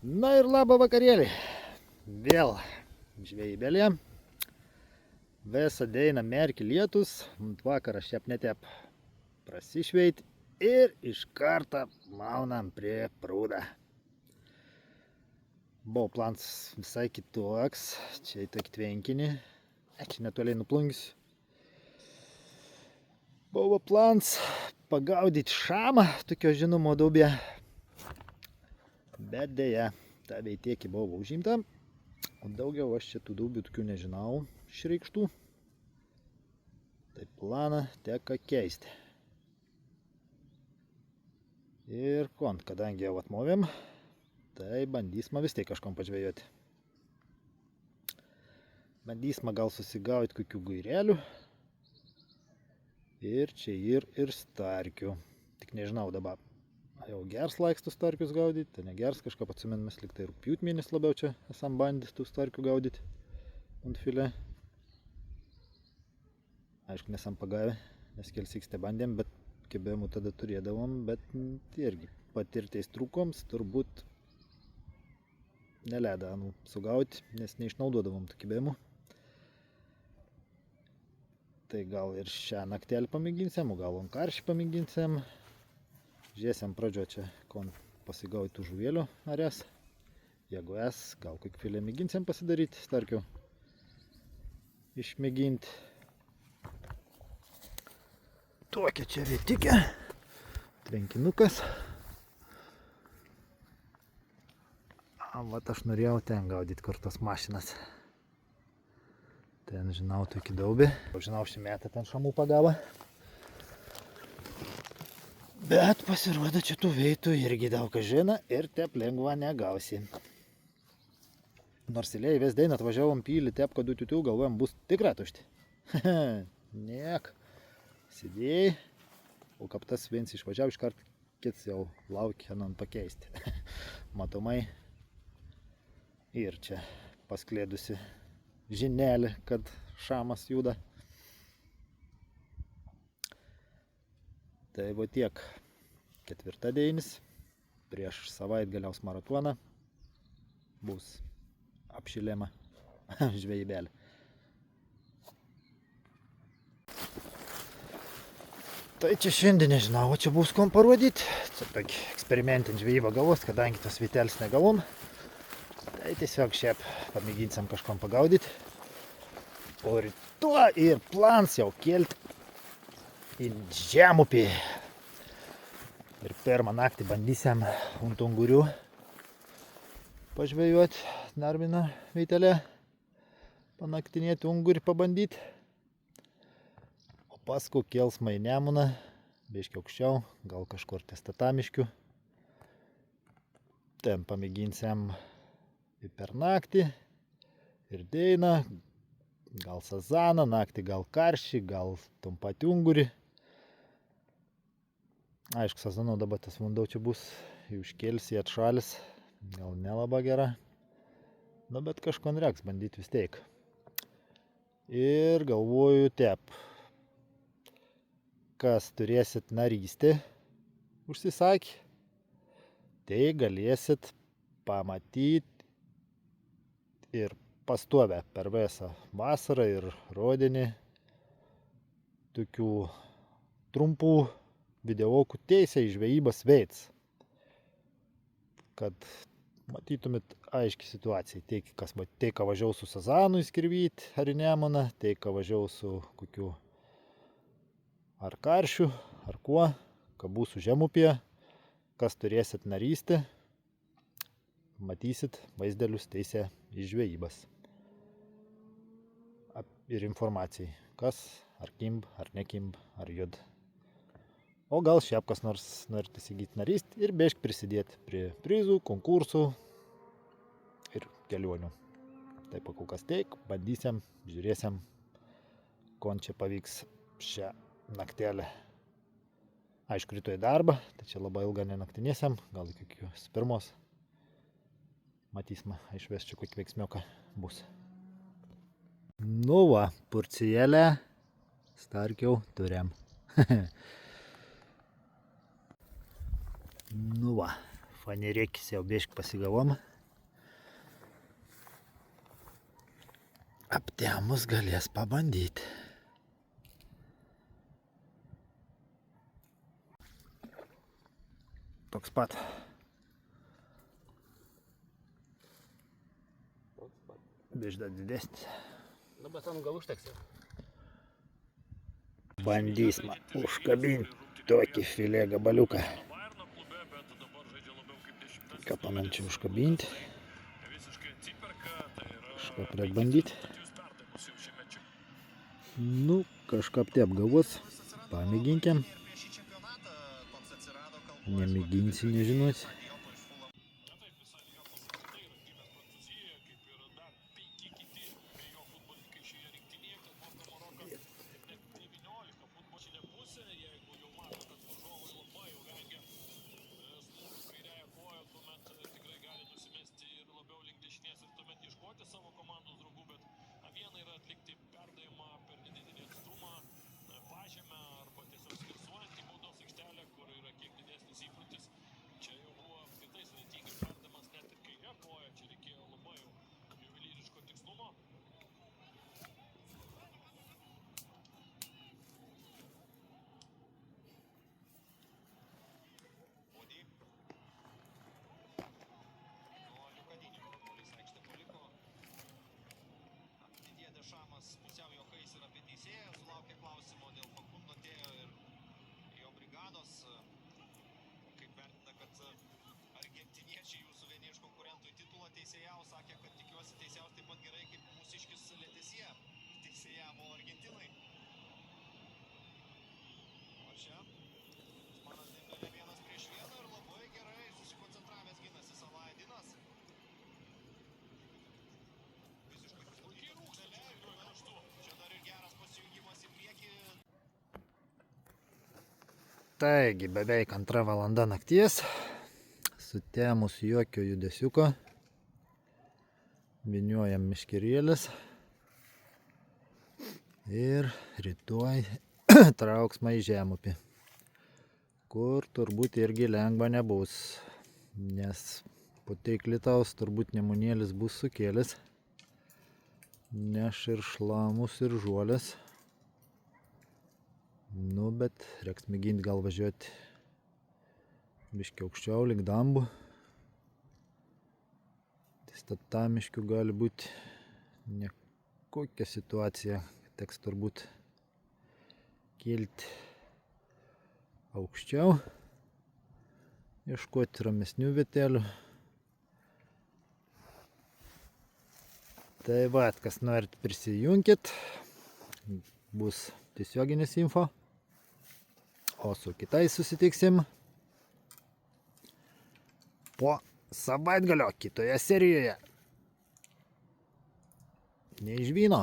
Na ir labą vakarėlį. Vėl žvejybėlė. Visą dieną merkia lietus. Vakarą šiap netep prasišveit. Ir iš karto maunam prie prūdą. Buvo plans visai kitoks. Čia į tokį tvenkinį. Čia netoliai nuplungsiu. Buvo plans pagaudyti šamą, tokio žinomo duobė. Bet dėja, ta veitiekį buvo užimta. O daugiau aš čia tų duobių tokių nežinau išreikštų. Tai planą teka keisti. Ir kadangi jau atmovėm, tai bandysime vis tiek kažkom pažvejoti. Bandysime gal susigauti kokių gairelių. Ir čia ir starkių. Tik nežinau dabar. Jau gers laiks tų starkius gaudyti, tai negers kažką atsimenu, mes lyg tai rugpjūtį mėnesį labiau čia esam bandys tų starkių gaudyti ant filė. Aišku, nesam pagavę, nes kelsyks te bandėm, bet kibėjimų tada turėdavom, bet irgi patirtais trūkoms turbūt neleido sugauti, nes neišnaudodavom tų kibėjimų. Tai gal ir šią naktelį pamėginsim, o gal karšį pamėginsim. Žiūrėsim pradžio čia, kon pasigauti tų žuvėlių arės. Jeigu gal kokį filę mėginsim pasidaryti, starkių išmėginti. Tokia čia vietikė, tvenkinukas. Vat aš norėjau ten gaudyti kur tos mašinas. Ten žinau tokį daubį. Žinau, šį metą ten šamų pagavo. Bet pasirodo, čia tų veitų irgi daug kas žino ir tep lengva negausi. Nors įlėjai vis dainą atvažiavom pylį tep, kad utiutių galvojam bus tikrai tušti. Niek. Sėdėjai, o kaptas viens išvažiavo iškart, kits jau laukia man pakeisti. Matomai ir čia pasklėdusi žinelė, kad šamas juda. Tai va tiek, ketvirtadienis, prieš savaitgaliaus maratoną bus apšilėma žvejybėlė. Tai čia šiandien nežinau, o čia bus kom parodyti. Čia tokį eksperimentinį žvejybą galvos, kadangi tos vitelis negavom. Tai tiesiog šiaip pamėginsim kažkom pagaudyti. O rytoj ir plans jau kelti į žemupį. Ir pirmą naktį bandysim ant ungurių pažvejoti dar vieną veitelę. Panaktinėti ungurį pabandyti. O paskui kelsmą į Nemuną, biškį aukščiau, gal kažkur ties Tatamiškių. Ten pamėginsim ir per naktį, ir dieną, gal sazaną, naktį gal karšį, gal tom patį ungurį. Aišku, sazonų dabar tas vanduo čia bus, jau iškelsi atšalis, gal nelaba gera. Nu, bet kažko reiks bandyti vis tiek. Ir galvoju tep, kas turėsit narystį užsisakė, tai galėsit pamatyti ir pastovę per visą vasarą ir rudenį tokių trumpų videokų teisę į žvejybos veids, kad matytumėt aiškiai situaciją. Tai, ką važiavau su sazanu įskirvyti ar į Nemuną, tai, ką važiavau su kokiu ar karšiu, ar kuo, ką būsiu žemupėje, kas turėsit narystę, matysit vaizdelius teisę į žvejybas. Ir informacijai, kas, ar kimb, ar nekimb, ar jud. O gal šiaip kas nors norite įsigyti narystį ir biškį prisidėti prie prizų, konkursų ir kelionių. Tai kol kas teik, bandysim, žiūrėsim, kon čia pavyks šią naktelę. Aišku, rytoj darbą, tai čia labai ilgą nenaktinėsim, gal iki kokios pirmos. Matysime, išves čia kokį veiksmiuką bus. Nu va, porcijėlę starkiau turėm. Nu va, fanerėkis jau biškį pasigavom. aptemus galės pabandyti. Toks pat. Bišda didesnis. Nu, bet ant gal užteks jau. Bandysime užkabinti tokį filė gabaliuką. Kapanančią užkabinti. Kažką priek bandyti. Nu, kažką aptep gavos. Pamėginkiam. Nemėginsi, nežinosi. Pusiau juokais ir apie teisėją, sulaukė klausimo dėl Fakundo Tėjo ir jo brigados. Kaip vertina, kad argentiniečiai jūsų vieni iš konkurentų į titulą teisėjavo, sakė, kad tikiuosi teisėjaus taip pat gerai kaip mūsiškis Letesie teisėjavo Argentinai. O čia Manas Dembelė 1-1 ir labai gerai susikoncentravęs ginasi Salahadinas. Taigi, beveik 2 valanda nakties. Sutemus jokio judesiuko. Viniuojam miškerėlis. Ir rytoj trauksma į žemupį. Kur turbūt irgi lengva nebus. Nes po teiklitaus turbūt nemunėlis bus sukėlęs. Neš ir šlamus ir žuolės. Nu, bet reiks mėginti gal važiuoti biškį aukščiau, link dambų. Statamiškių gali būti nekokia situacija. Teks turbūt kilti aukščiau. Ieškoti ramesnių vietelių. Tai va, kas norit prisijunkit. Bus tiesioginis info. O su kitais susitiksim po savaitgalio kitoje serijoje. Neišvyno.